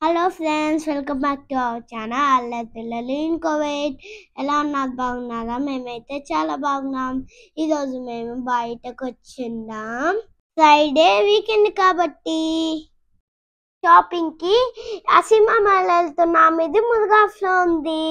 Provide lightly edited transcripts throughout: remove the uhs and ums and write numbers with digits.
Hello friends, welcome back to our channel అల్లరి పిల్లలు in Kuwait. ఎలా ఉన్నారు? బాగున్నారా? మేమైతే చాలా బాగున్నాం. ఈరోజు మేము బయటకు వచ్చిందాం. ఫ్రైడే వీకెండ్ కాబట్టి షాపింగ్కి అసిమా మాల్ వెళ్తున్నాం. ఇది మురుగాఫ్లో ఉంది.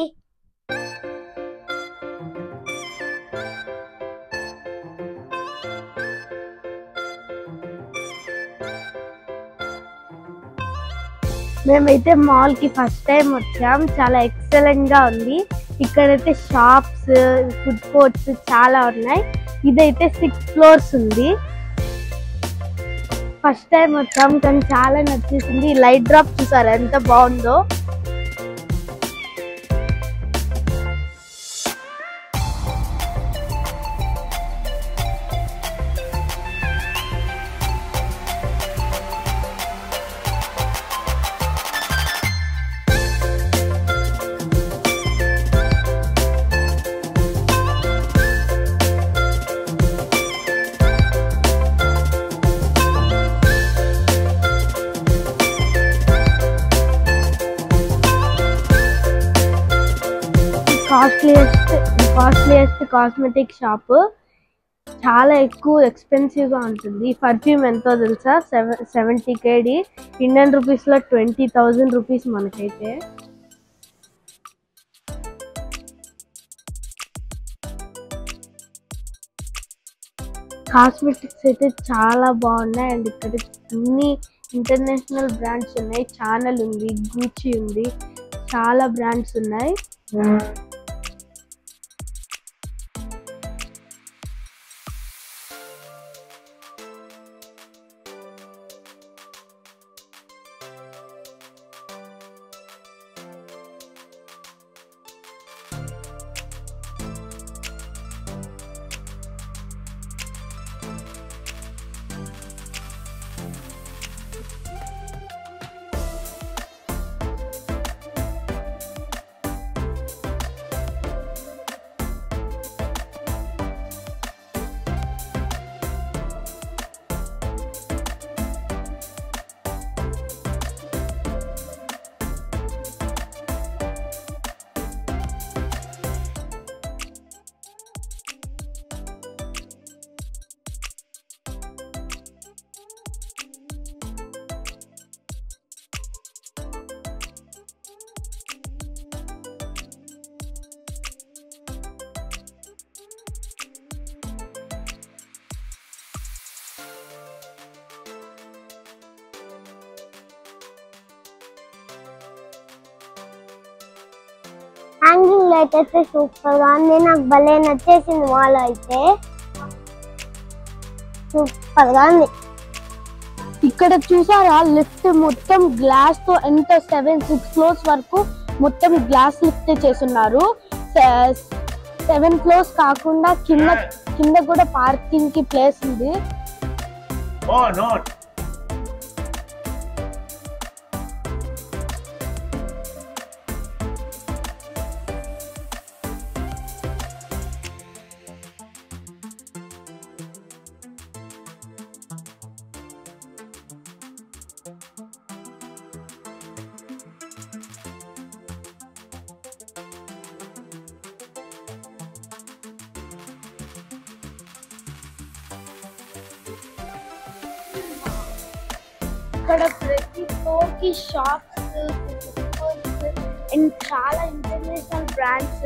మేమైతే మాల్ కి ఫస్ట్ టైం వచ్చాం. చాలా ఎక్సలెంట్ గా ఉంది. ఇక్కడైతే షాప్స్, ఫుడ్ కోర్ట్స్ చాలా ఉన్నాయి. ఇదైతే 6 floors ఉంది. ఫస్ట్ టైం వచ్చాం కానీ చాలా నచ్చేసింది. లైట్ డ్రాప్ చూసారు ఎంత బాగుందో. Costliest cosmetic shop. చాలా ఎక్కువ ఎక్స్పెన్సివ్ గా ఉంటుంది. పర్ఫ్యూమ్ ఎంతో తెలుసా? 70 KD, ఇండియన్ రూపీస్ లో 20,000 రూపీస్ మనకైతే. కాస్మెటిక్స్ అయితే చాలా బాగున్నాయి. అండ్ ఇక్కడ అన్ని ఇంటర్నేషనల్ బ్రాండ్స్ ఉన్నాయి. ఛానల్ ఉంది, గూచి ఉంది, చాలా బ్రాండ్స్ ఉన్నాయి. హ్యాంగింగ్ లైట్ అయితే సూపర్ గా ఉంది. నాకు భలే నచ్చేసింది. మాల్ అయితే సూపర్ గా ఉంది. ఇక్కడ చూసారా, లిఫ్ట్ మొత్తం గ్లాస్ తో ఎంత 6 floors వరకు మొత్తం గ్లాస్ లిఫ్ట్ చేస్తున్నారు. 7 floors కాకుండా కింద కూడా పార్కింగ్ కి ప్లేస్ ఉంది. ఇక్కడ ప్రతి ఫ్లోర్ కి షాప్స్ అండ్ చాలా international brands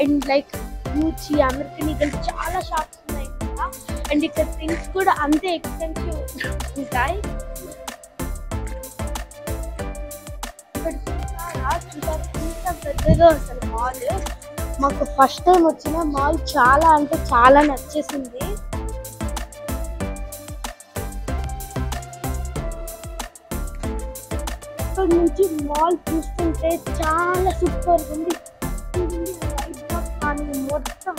and like గూచి, American eagle చాలా షాప్స్ ఉన్నాయి కదా. అండ్ ఇక్కడ థింగ్స్ కూడా అంతే ఎక్స్పెన్సివ్ ఉంటాయి. ఇక్కడ చూసారా ఎంత పెద్దదో అసలు మాల్. మాకు ఫస్ట్ టైం వచ్చిన మాల్ చాలా అంటే చాలా నచ్చేసింది. ఇక్కడ నుంచి మాల్ చూస్తుంటే చాలా సూపర్ ఉంది. మొత్తం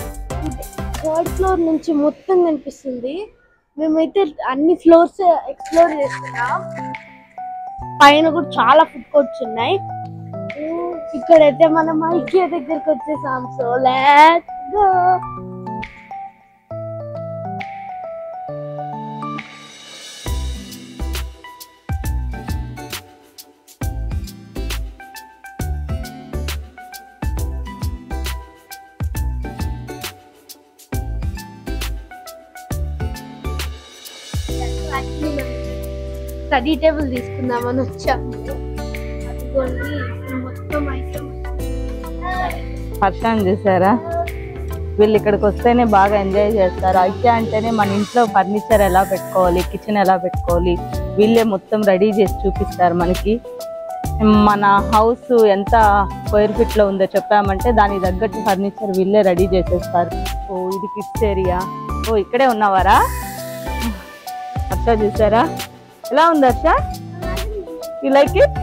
3rd floor నుంచి మొత్తం కనిపిస్తుంది. మేమైతే అన్ని ఫ్లోర్స్ ఎక్స్ప్లోర్ చేస్తున్నాం. పైన కూడా చాలా ఫుడ్ కోర్ట్స్ ఉన్నాయి. ఇక్కడైతే మనం ఐకియా దగ్గరికి వచ్చేసాం. So let's go. Study table తీసుకుందామని వచ్చాము. అదిగోండి మొత్తం ఐటమ్. హర్షాన్ని చూసారా, వీళ్ళు ఇక్కడికి వస్తేనే బాగా ఎంజాయ్ చేస్తారు. ఐక్య అంటేనే మన ఇంట్లో ఫర్నిచర్ ఎలా పెట్టుకోవాలి, కిచెన్ ఎలా పెట్టుకోవాలి వీళ్ళే మొత్తం రెడీ చేసి చూపిస్తారు మనకి. మన హౌస్ ఎంత స్క్వేర్ ఫీట్ లో ఉందో చెప్పామంటే దానికి తగ్గట్టు ఫర్నిచర్ వీళ్ళే రెడీ చేసేస్తారు. ఓ ఇది కిడ్స్ ఏరియా. ఓ ఇక్కడే ఉన్నవారా? హర్ష చూసారా ఎలా ఉంది Harsha? You like it?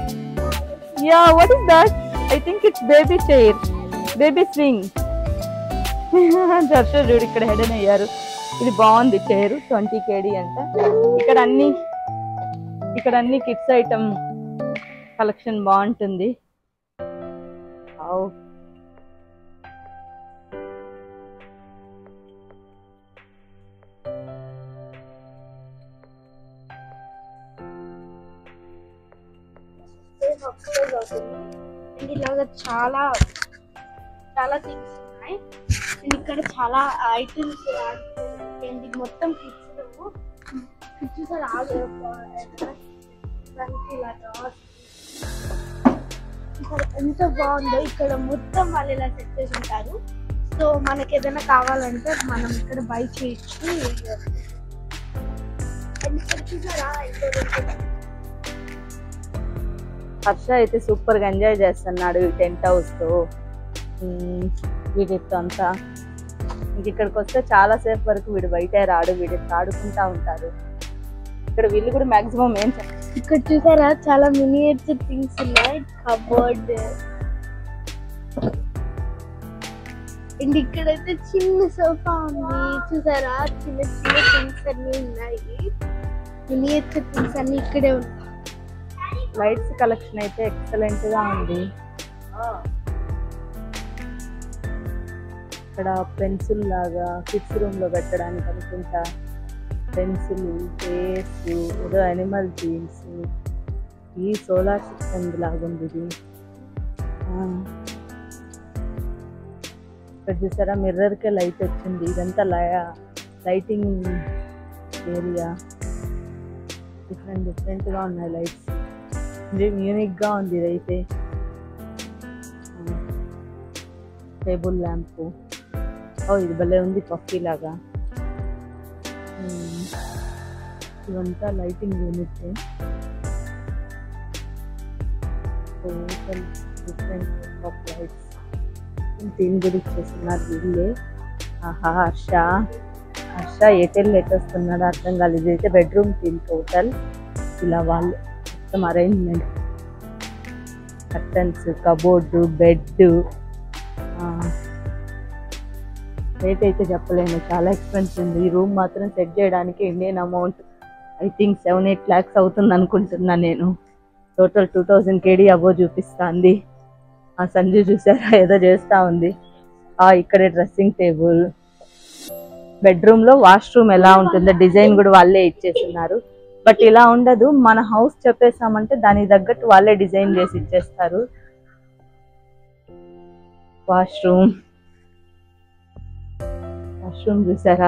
Yeah, what is that? I think it's baby chair, baby swing. Harsha చూడు ఇక్కడ హెడెన్ అయ్యారు. ఇది బాగుంది చైర్, 20 kg అంట. ఇక్కడ అన్ని కిడ్స్ ఐటమ్ కలెక్షన్ బాగుంటుంది. ఇలాగా చాలా చాలా థింగ్స్ ఉన్నాయి. ఇక్కడ చాలా ఐటమ్స్ మొత్తం కిడ్స్ ఎంత బాగుందో. ఇక్కడ మొత్తం వాళ్ళు ఇలా సెట్ చేసి ఉంటారు. సో మనకి ఏదైనా కావాలంటే మనం ఇక్కడ బై చేయొచ్చు. హర్ష అయితే సూపర్ గా ఎంజాయ్ చేస్తున్నాడు ఈ టెంట్ హౌస్ తో, వీడితో అంతా. ఇంక ఇక్కడికి వస్తే చాలా సేపు వరకు వీడు బయటే రాడు, వీడితో ఆడుకుంటా ఉంటారు. ఇక్కడ వీళ్ళు కూడా మాక్సిమం ఏం ఇక్కడ చూసారా చాలా మినియేచర్ థింగ్స్ ఉన్నాయి. కబోర్డ్ అండ్ ఇక్కడైతే చిన్న సోఫా ఉంది చూసారా. చిన్న చిన్న థింగ్స్ అన్ని ఉన్నాయి, మినియేచర్ థింగ్స్ అన్ని ఇక్కడే ఉన్నాయి. లైట్స్ కలెక్షన్ అయితే ఎక్సలెంట్ గా ఉంది. ఇక్కడ పెన్సిల్ లాగా కిడ్స్ రూమ్ లో పెట్టడానికి అనుకుంటా, పెన్సిల్, ఫేస్, ఏదో అనిమల్ థీమ్స్, ఈ సోలార్ సిస్టమ్ లాగా ఉంది ఇది. ఇక్కడ చూసారా మిర్రర్ కే లైట్ వచ్చింది. ఇదంతా లైటింగ్ ఏరియా. డిఫరెంట్ గా ఉన్నాయి లైట్స్, యూనిక్ గా ఉంది ఇదైతే. టేబుల్ ల్యాంప్, ఇది భలే ఉంది కాఫీ లాగా. ఇవంతా lighting unit. Different of lights దీని గురించి చేస్తున్నారు వీళ్ళే. ఆహా, హర్ష ఎటొస్తున్నాడు అర్థం కాలేదు. ఇదైతే బెడ్రూమ్ థీమ్ టోటల్. ఇలా వాళ్ళు మొత్తం arrangement, curtains, cupboard, bed. Rate అయితే చెప్పలేను, చాలా ఎక్స్పెన్సివ్ ఉంది. ఈ రూమ్ మాత్రం సెట్ చేయడానికి Indian amount I think 7-8 lakhs అవుతుంది అనుకుంటున్నా నేను. టోటల్ 2000 kg అబో చూపిస్తుంది. ఆ సంజు చూసారా ఏదో చేస్తా ఉంది. ఇక్కడే డ్రెస్సింగ్ టేబుల్. బెడ్రూమ్ లో వాష్రూమ్ ఎలా ఉంటుందో డిజైన్ కూడా వాళ్ళే ఇచ్చేస్తున్నారు. బట్ ఇలా ఉండదు, మన హౌస్ చెప్పేసామంటే దానికి తగ్గట్టు వాళ్ళే డిజైన్ చేసి ఇచ్చేస్తారు. వాష్రూమ్ చూసారా,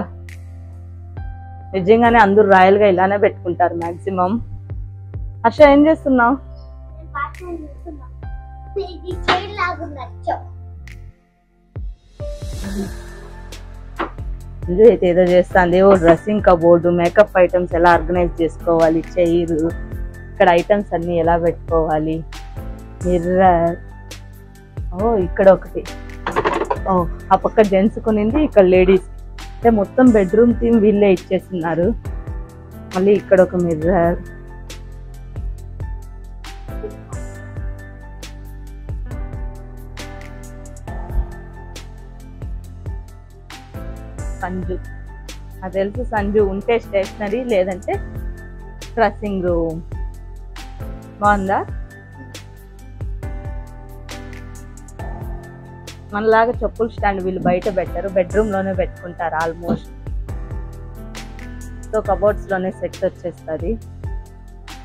నిజంగానే అందరూ రాయల్ గా ఇలానే పెట్టుకుంటారు మాక్సిమం. హర్ష ఏం చేస్తున్నావు? అయితే ఏదో చేస్తుంది. ఓ డ్రెస్సింగ్ కబోర్డు, మేకప్ ఐటమ్స్ ఎలా ఆర్గనైజ్ చేసుకోవాలి, చైర్, ఇక్కడ ఐటమ్స్ అన్ని ఎలా పెట్టుకోవాలి, మిర్రర్. ఇక్కడ ఒకటి, ఆ పక్క జెంట్స్ కొనింది, ఇక్కడ లేడీస్. అంటే మొత్తం బెడ్రూమ్ థీమ్ వీళ్ళే ఇచ్చేస్తున్నారు. మళ్ళీ ఇక్కడ ఒక మిర్రర్. సంజు, నాకు తెలుసు సంజు ఉంటే స్టేషనరీ లేదంటే డ్రెస్సింగ్ రూమ్. బాగుందా? మనలాగా చెప్పుల స్టాండ్ వీళ్ళు బయట పెట్టారు, బెడ్రూమ్ లోనే పెట్టుకుంటారు ఆల్మోస్ట్. సో కబోర్డ్స్ లోనే సెట్ వచ్చేస్తుంది.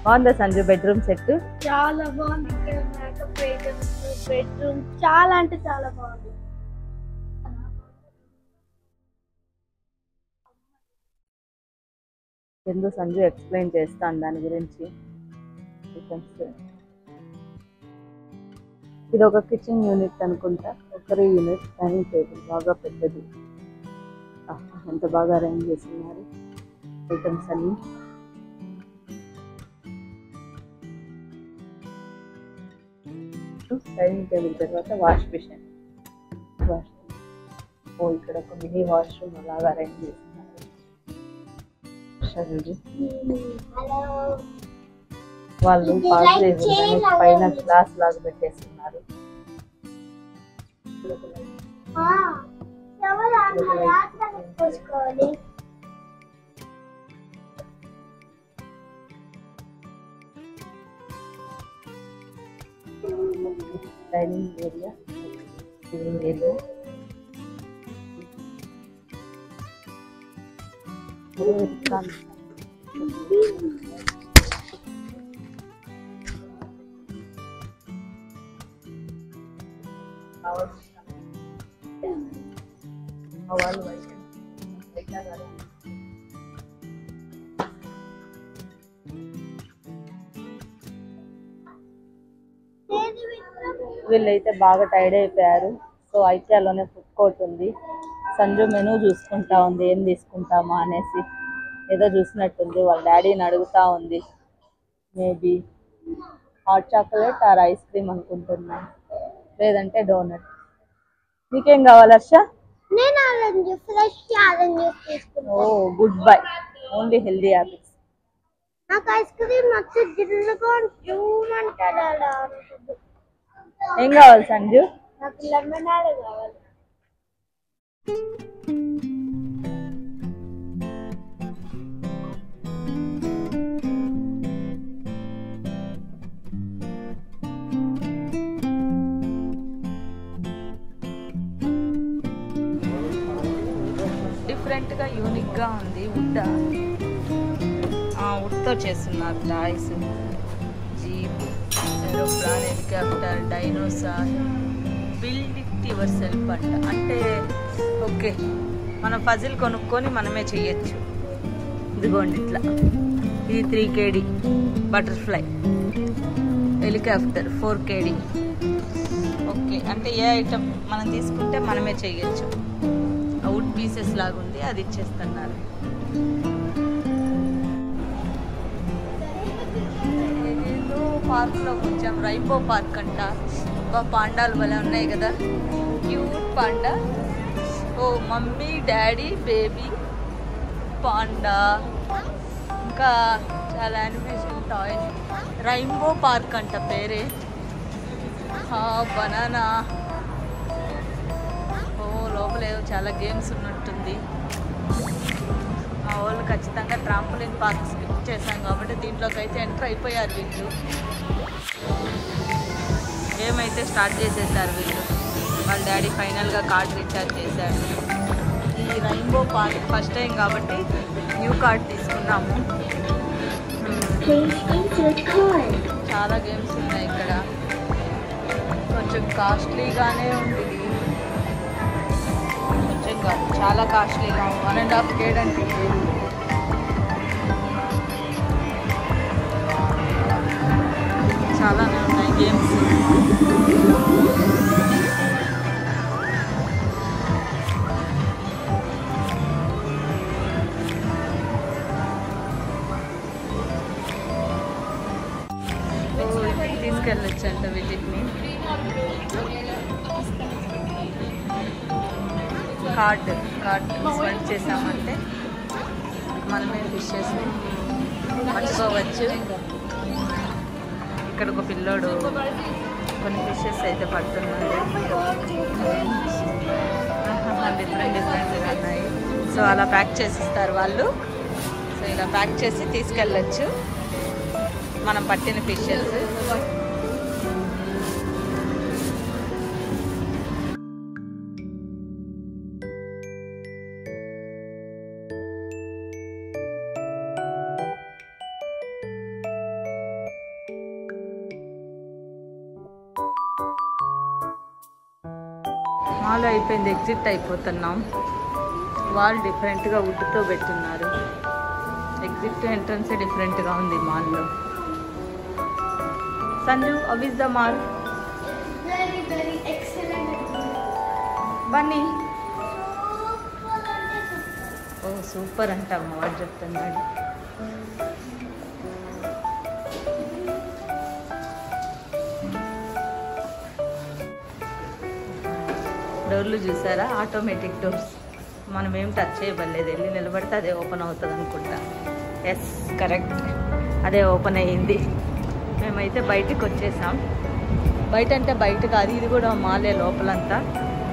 బాగుందా సంజు బెడ్రూమ్ సెట్? చాలా బాగుంది. ఇక్కడ మేకప్ ఐటమ్స్, బెడ్రూమ్ చాలా అంటే చాలా బాగుంది. ఎందుకు సంజు ఎక్స్ప్లెయిన్ చేస్తాను దాని గురించి. ఐటమ్స్. ఇది ఒక కిచెన్ యూనిట్ అనుకుంటా, ఒకరి యూనిట్. డైనింగ్ టేబుల్ బాగా పెద్దది. ఎంత బాగా అరేంజ్ చేస్తున్నారు ఐటమ్స్ అన్ని. డైనింగ్ టేబుల్ తర్వాత వాష్ బేసిన్. ఇక్కడ ఒక మినీ వాష్రూమ్ అలాగా అరేంజ్ చేస్తున్నారు. వాళ్ళు పైన గ్లాస్ లాగా పెట్టేస్తున్నారు. Dining area, living area. వీళ్ళైతే బాగా టైర్డ్ అయిపోయారు. సో ఐకియాలోనే ఫుడ్ కోర్ట్ ఉంది. సంజు మెనూ చూసుకుంటా ఉంది, ఏం తీసుకుంటామా అనేసి. ఏదో చూసినట్టుంది, వాళ్ళ డాడీని అడుగుతా ఉంది. Maybe hot chocolate or ice cream అనుకుంటున్నా, లేదంటే డోనట్. నీకేం కావాలి Harsha? Oh good bye, only healthy habits. నాకు ఐస్ క్రీమ్ ఏం కావాలి సంజు? నాకు లెమనాడ్ కావాలి. డిఫరెంట్ గా యూనిక్ గా ఉంది. వుడ్తో చేస్తున్నారు. Toys, jeep, aeroplane, helicopter, dinosaur. Build it your self అంటే ఓకే, మనం పజిల్ కొనుక్కొని మనమే చెయ్యొచ్చు. ఇదిగోండి ఇట్లా. ఇది 3 kg butterfly, helicopter 4 kg. Okay, అంటే ఏ ఐటమ్ మనం తీసుకుంటే మనమే చెయ్యొచ్చు. వుడ్ పీసెస్ లాగా ఉంది, అది ఇచ్చేస్తున్నారు. ఏదో పార్క్లోకి వచ్చాం, రైంబో పార్క్ అంట. పాండాలు భలే ఉన్నాయి కదా, క్యూట్ పాండా. ఓ మమ్మీ, డాడీ, బేబీ పాండా, ఇంకా చాలా యానిమేషన్ టాయ్స్. రైంబో పార్క్ అంట పేరే. బనానా. లోపల ఏదో చాలా గేమ్స్ ఉన్నట్టుంది. మా వాళ్ళు ఖచ్చితంగా ట్రాంపోలిన్ పార్క్ స్కిప్ చేశాం కాబట్టి దీంట్లోకి అయితే ఎంటర్ అయిపోయారు వీళ్ళు. గేమ్ అయితే స్టార్ట్ చేసేసారు వీళ్ళు. వాళ్ళ డాడీ ఫైనల్గా కార్డ్ రీఛార్జ్ చేశాడు. ఈ రైంబో పార్క్ ఫస్ట్ టైం కాబట్టి న్యూ కార్డ్ తీసుకున్నాము. చాలా గేమ్స్ ఉన్నాయి ఇక్కడ. కొంచెం కాస్ట్లీగానే ఉంది, చాలా కాస్ట్లీగా. 1.5 kg అంటే చాలానే ఉన్నాయి గేమ్స్. తీసుకెళ్ళొచ్చు అంట వీటిని. కార్డ్ స్వైప్ చేసామంటే మనమే ఫిషెస్ పట్టుకోవచ్చు. ఇక్కడ ఒక పిల్లోడు కొన్ని ఫిషెస్ అయితే పడుతున్నాడు. డిఫరెంట్గా ఉన్నాయి. సో అలా ప్యాక్ చేసి ఇస్తారు వాళ్ళు. సో ఇలా ప్యాక్ చేసి తీసుకెళ్ళచ్చు మనం పట్టిన ఫిషెస్. మాల్ అయిపోయింది, ఎగ్జిట్ అయిపోతున్నాం. వాల్ డిఫరెంట్గా వుడ్తో పెట్టున్నారు. ఎగ్జిట్ ఎంట్రన్సే డిఫరెంట్గా ఉంది మాల్లో. Sanju, how is the mall? Very, very excellent. Bunny oh super అంట అమ్మ వాడు చెప్తున్నాడు. డోర్లు చూసారా, ఆటోమేటిక్ డోర్స్. మనం ఏం టచ్ చేయబడలేదు, వెళ్ళి నిలబడితే అదే ఓపెన్ అవుతుంది అనుకుంటా. ఎస్ కరెక్ట్, అదే ఓపెన్ అయ్యింది. మేమైతే బయటకు వచ్చేసాం. బయట అంటే బయట కాదు, ఇది కూడా మాలే లోపలంతా.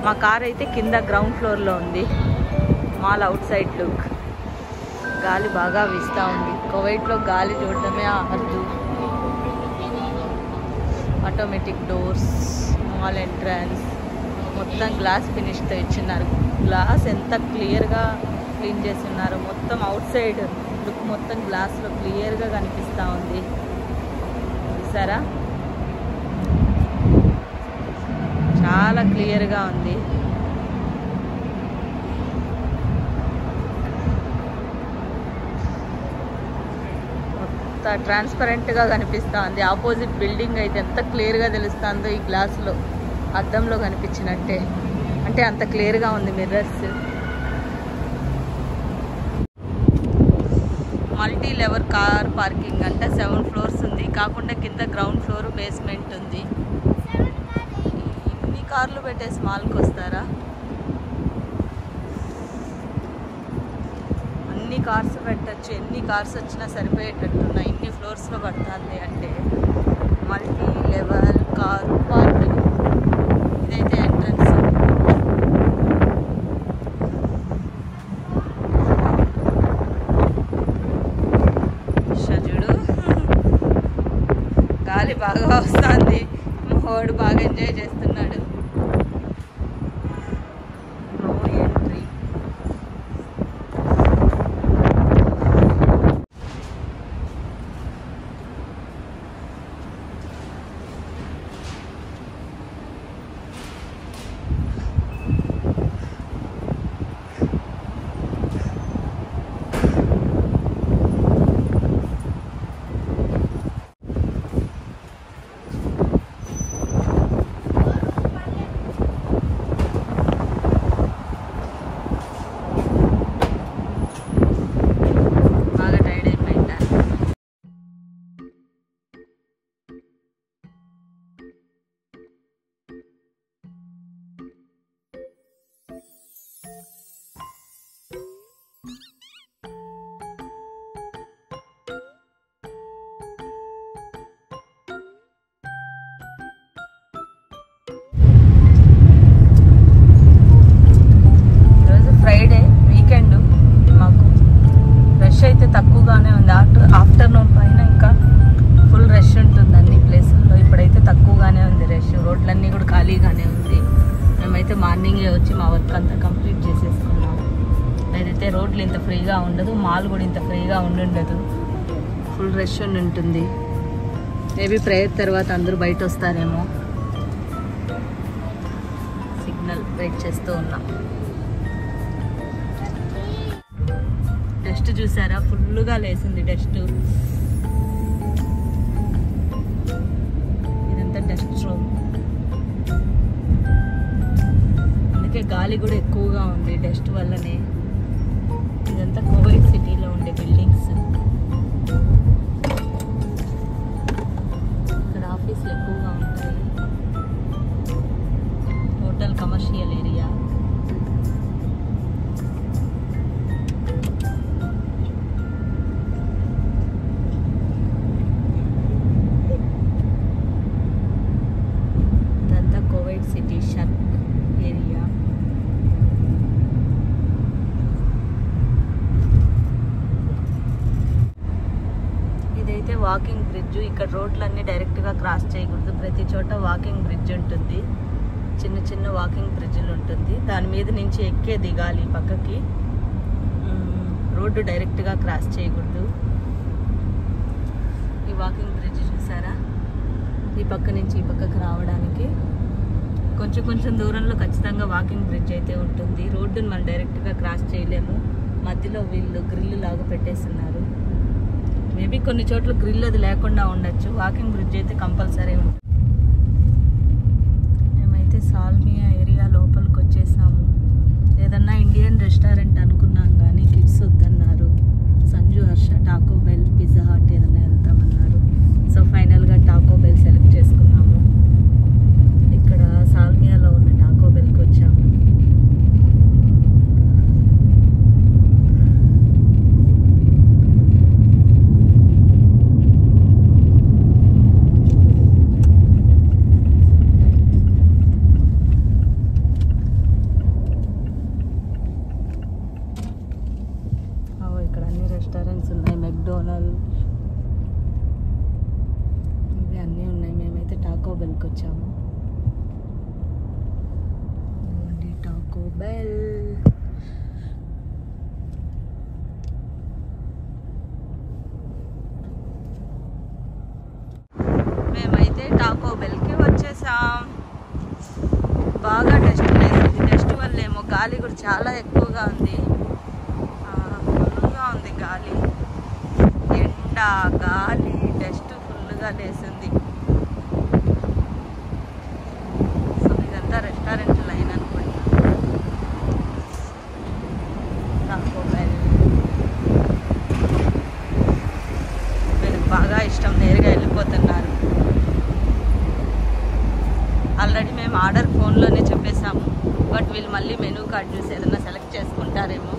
మా కార్ అయితే కింద గ్రౌండ్ ఫ్లోర్లో ఉంది. Mall out side look. గాలి బాగా వీస్తూ ఉంది. కువైట్లో గాలి చూడటమే అద్దు. ఆటోమేటిక్ డోర్స్, మాల్ ఎంట్రన్స్ మొత్తం గ్లాస్ ఫినిష్తో ఇచ్చినారు. గ్లాస్ ఎంత క్లియర్గా క్లీన్ చేసి ఉన్నారు. మొత్తం అవుట్ సైడ్ లుక్ మొత్తం గ్లాస్లో క్లియర్గా కనిపిస్తూ ఉంది. చూసారా, చాలా క్లియర్గా ఉంది. మొత్తం ట్రాన్స్పరెంట్గా కనిపిస్తూ ఉంది. ఆపోజిట్ బిల్డింగ్ అయితే ఎంత క్లియర్గా తెలుస్తుందో ఈ గ్లాస్లో, అద్దంలో కనిపించినట్టే. అంటే అంత క్లియర్గా ఉంది mirrors. Multi level car parking అంటే 7 ఫ్లోర్స్ ఉంది. కాకుండా కింద గ్రౌండ్ ఫ్లోర్, బేస్మెంట్ ఉంది. ఇన్ని కార్లు పెట్టేసి మాల్కి వస్తారా? అన్ని కార్స్ పెట్టచ్చు. ఎన్ని కార్స్ వచ్చినా సరిపోయేటట్టున్నా ఇన్ని ఫ్లోర్స్లో పడుతుంది అంటే. Multi level car parking. ఇదైతే ఎంట్రన్స్. చూడు, గాలి బాగా వస్తుంది. వాడు బాగా ఎంజాయ్ చేస్తున్నాడు. No entry. ఫ్రైడే వీకెండ్ మాకు రష్ అయితే తక్కువగానే ఉంది. ఆఫ్టర్నూన్ పైన ఇంకా ఫుల్ రష్ ఉంటుంది అన్ని ప్లేసుల్లో. ఇప్పుడైతే తక్కువగానే ఉంది రష్. రోడ్లన్నీ కూడా ఖాళీగానే ఉంది. మేమైతే మార్నింగే వచ్చి మా వర్క్ అంతా కంప్లీట్ చేసేసుకున్నాం. లేదైతే రోడ్లు ఇంత ఫ్రీగా ఉండదు, మాల్ కూడా ఇంత ఫ్రీగా ఉండదు. ఫుల్ రష్ ఉంటుంది. మేబీ ప్రేయర్ తర్వాత అందరూ బయట వస్తారేమో. సిగ్నల్ వెయిట్ చేస్తూ ఉన్నాం. డస్ట్ చూసారా, ఫుల్గా లేసింది డస్ట్. ఇదంతా డస్ట్ రూమ్. అందుకే గాలి కూడా ఎక్కువగా ఉంది డస్ట్ వల్లనే. ఇదంతా కువైట్ సిటీలో ఉండే బిల్డింగ్స్. ఇక్కడ ఆఫీసులు ఎక్కువగా ఉంటాయి. Hotel, commercial area. ఇదంతా కువైట్ సిటీ షర్క్ ఏరియా. ఇదైతే వాకింగ్ బ్రిడ్జ్. ఇక్కడ రోడ్లన్నీ డైరెక్ట్గా క్రాస్ చేయకూడదు. ప్రతి చోట వాకింగ్ బ్రిడ్జ్ ఉంటుంది. చిన్న చిన్న వాకింగ్ బ్రిడ్జ్లు ఉంటుంది. దాని మీద నుంచి ఎక్కే దిగాలి పక్కకి. రోడ్డు డైరెక్ట్గా క్రాస్ చేయకూడదు. ఈ వాకింగ్ బ్రిడ్జ్ చూసారా, ఈ పక్క నుంచి ఈ పక్కకి రావడానికి కొంచెం కొంచెం దూరంలో ఖచ్చితంగా వాకింగ్ బ్రిడ్జ్ అయితే ఉంటుంది. రోడ్డుని మనం డైరెక్ట్గా క్రాస్ చేయలేము. మధ్యలో వీళ్ళు గ్రిల్ లాగా పెట్టేస్తున్నారు. మేబీ కొన్ని చోట్ల గ్రిల్ అది లేకుండా ఉండొచ్చు. వాకింగ్ బ్రిడ్జ్ అయితే కంపల్సరీ ఉంటుంది. మేమైతే సాల్మియా ఏరియా లోపలికి వచ్చేసాము. ఏదన్నా ఇండియన్ రెస్టారెంట్ అనుకున్నాం కానీ కిడ్స్ వద్దన్నారు. Sanju, Harsha Taco Bell, Pizza Hut ఏదన్నా వెళ్తామన్నారు. సో ఫైనల్గా టాకో బెల్ సెలెక్ట్ చేసుకున్నాము. ఇక్కడ సాల్మియాలో ఉన్న టాకో బెల్కి వచ్చాము. ఇక్కడ అన్ని రెస్టారెంట్స్ ఉన్నాయి. మెక్డొనాల్డ్ ఇవి అన్నీ ఉన్నాయి. మేమైతే టాకో బెల్కి వచ్చాము. టాకో బెల్ మేమైతే టాకో బెల్కి వచ్చేసాం. బాగా డస్ట్ లేదు. డస్ట్ వల్ల ఏమో గాలి కూడా చాలా ఎక్కువగా ఉంది. ఫుల్గా ఉంది గాలి, ఎండ, గాలి, డస్ట్ ఫుల్గా లేసింది. సో ఇదంతా రెస్టారెంట్ లైన్ అనుకుంటా. టాకో బెల్ వీళ్ళకి బాగా ఇష్టం. నేరుగా వెళ్ళిపోతున్నారు. ఆల్రెడీ మేము ఆర్డర్ ఫోన్లోనే చెప్పేసాము. బట్ వీళ్ళు మళ్ళీ మెనూ కార్డ్ చూసి ఏదైనా సెలెక్ట్ చేసుకుంటారేమో.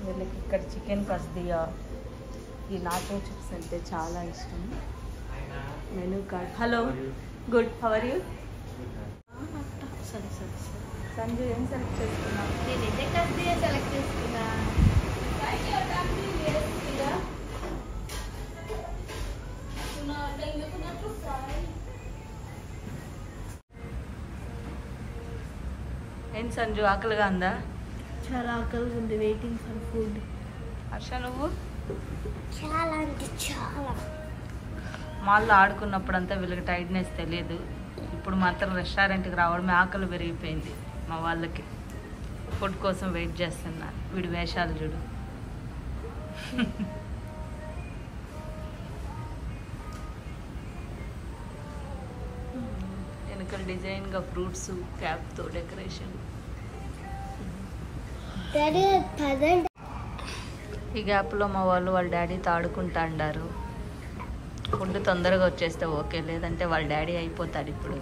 వీళ్ళకి ఇక్కడ చికెన్ కస్దియా, ఈ నాచో చిప్స్ అంటే చాలా ఇష్టం. Menu card. Hello, good, how are you? సరే సరే సరే. సంజు ఏం సెలెక్ట్ చేసుకున్నావు? నేనైతే కస్దియా సెలెక్ట్ చేసుకున్నా. ఏం సంజు, ఆకలిగా ఉందా? చాలా ఆకలిగా ఉంది. Waiting for food. హర్ష నువ్వు? చాలా అంటే చాలా. మాల్లో ఆడుకున్నప్పుడు అంతా వీళ్ళకి టైర్డ్నెస్ తెలియదు. ఇప్పుడు మాత్రం రెస్టారెంట్కి రావడమే ఆకలి పెరిగిపోయింది మా వాళ్ళకి. ఫుడ్ కోసం వెయిట్ చేస్తున్నారు. వీడి వేషాలు చూడు. వెనకాల డిజైన్గా ఫ్రూట్స్, క్యాప్తో డెకరేషన్. ఈ గ్యాప్లో మా వాళ్ళు వాళ్ళ డాడీతో ఆడుకుంటా అన్నారు. ఫుడ్ తొందరగా వచ్చేస్తే ఓకే, లేదంటే వాళ్ళ డాడీ అయిపోతాడు ఇప్పుడు.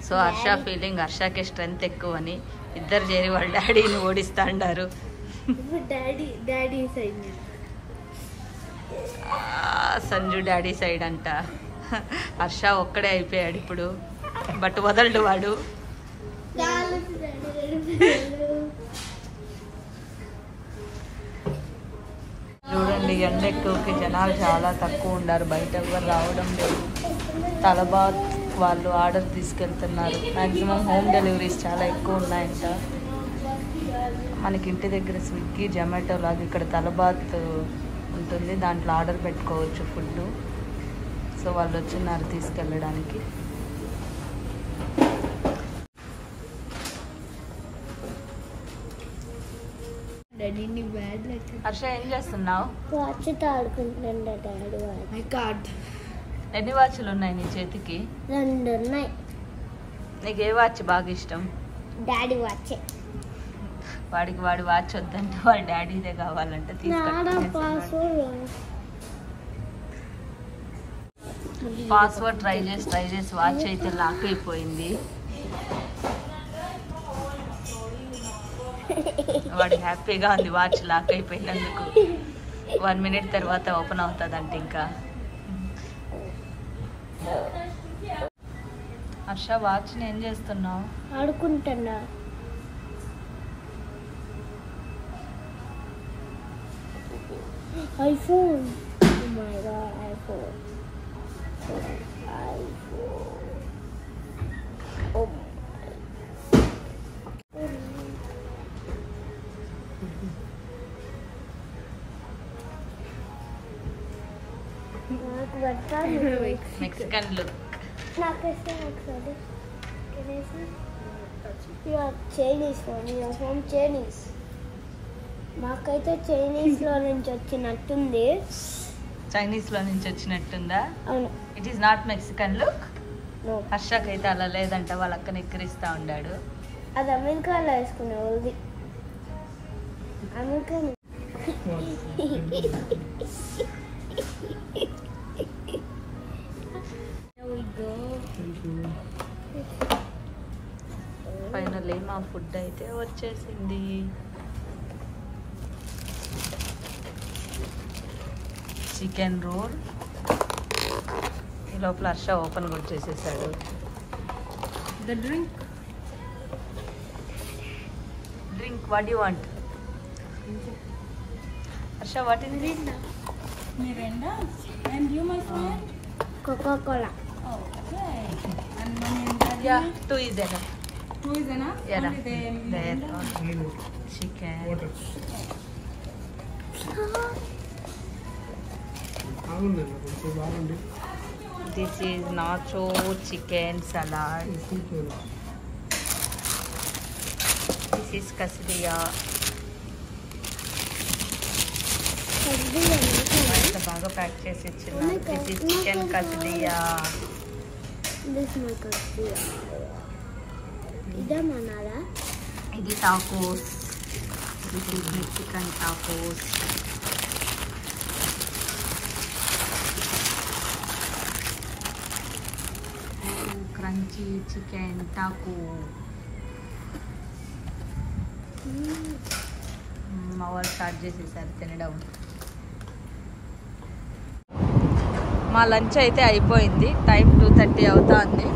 సో హర్ష ఫీలింగ్ హర్షకి స్ట్రెంత్ ఎక్కువ అని ఇద్దరు చేరి వాళ్ళ డాడీని ఓడిస్తా అన్నారు. సంజు డాడీ సైడ్ అంట. హర్ష ఒక్కడే అయిపోయాడు ఇప్పుడు. బట్ వదలడు వాడు. చూడండి, ఎండ ఎక్కువకి జనాలు చాలా తక్కువ ఉన్నారు. బయట ఎవరు రావడం లేదు. తలబాత్ వాళ్ళు ఆర్డర్ తీసుకెళ్తున్నారు. మ్యాక్సిమం హోమ్ డెలివరీస్ చాలా ఎక్కువ ఉన్నాయంట. మనకి ఇంటి దగ్గర స్విగ్గీ, జొమాటో లాగా ఇక్కడ తలబాత్ ఉంటుంది. దాంట్లో ఆర్డర్ పెట్టుకోవచ్చు ఫుడ్. సో వాళ్ళు వచ్చిన్నారు తీసుకెళ్ళడానికి. హర్ష ఏం చేస్తున్నావు? వాచ్తో ఆడుకుంటున్నా డాడీ. మై గాడ్, ఎన్ని వాచ్లు ఉన్నాయి నీ చేతికి? 2 ఉన్నాయి. నీకు ఏ వాచ్ బాగా ఇష్టం? Daddy watch. వాడికి వాడి వాచ్ వద్దంటే వాళ్ళ డాడీదే కావాలంటే పాస్వర్డ్ ట్రై చేసి వాచ్ అయితే లాక్ అయిపోయింది. వాడు హ్యాపీగా ఉంది వాచ్ లాక్ అయిపోయినందుకు. 1 మినిట్ తర్వాత ఓపెన్ అవుతుందంటే ఇంకా హర్ష వాచ్ ఏం చేస్తున్నావు? ఆడుకుంటున్నా. IPhone. Oh my god, iPhone. Oh. Mexican look. Chinese home Chinese. మాకైతే చైనీస్ లో నుంచి వచ్చినట్టుంది. చైనీస్ లో నుంచి వచ్చినట్టుందా? అవును. It is not Mexican look. No. హర్షకైతే అలా లేదంట, వాళ్ళ అక్కని ఎక్కిరిస్తా ఉండాడు. అది అమెరికాలో వేసుకునే వాళ్ళది. అమెరికా ఫైనల్లీ మా ఫుడ్ అయితే వచ్చేసింది. Chicken roll. ఈ లోపల హర్ష ఓపెన్ కూడా చేసేసాడు. The drink what you want? Harsha what is it? Miranda. And you, my friend? Coca-Cola. Okay. And Miranda. Yeah, 2 is enough. 2 is enough? Yeah, Only the Miranda? chicken. This is nacho chicken salad. This is quesadilla. ఇంత బాగా pack చేసి ఇచ్చినారు. This is chicken quesadilla. This my quesadilla. ఇదే మనాలా? ఇది tacos. This is Mexican tacos. Crunchy chicken taco. మా వాళ్ళు start చేసేసారు తినడం. మా లంచ్ అయితే అయిపోయింది. టైం 2:30 అవుతుంది.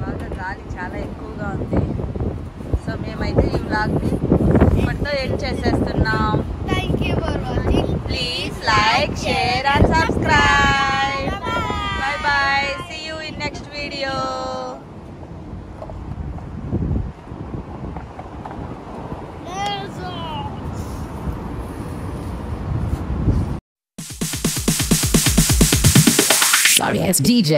బాగా గాలి చాలా ఎక్కువగా ఉంది. సో మేమైతే ఈ వ్లాగ్ని ఇప్పటితో ఎండ్ చేసేస్తున్నాం. Thank you for watching. Please like, share and subscribe. Bye bye. See you in next video. Sorry, it's DJ.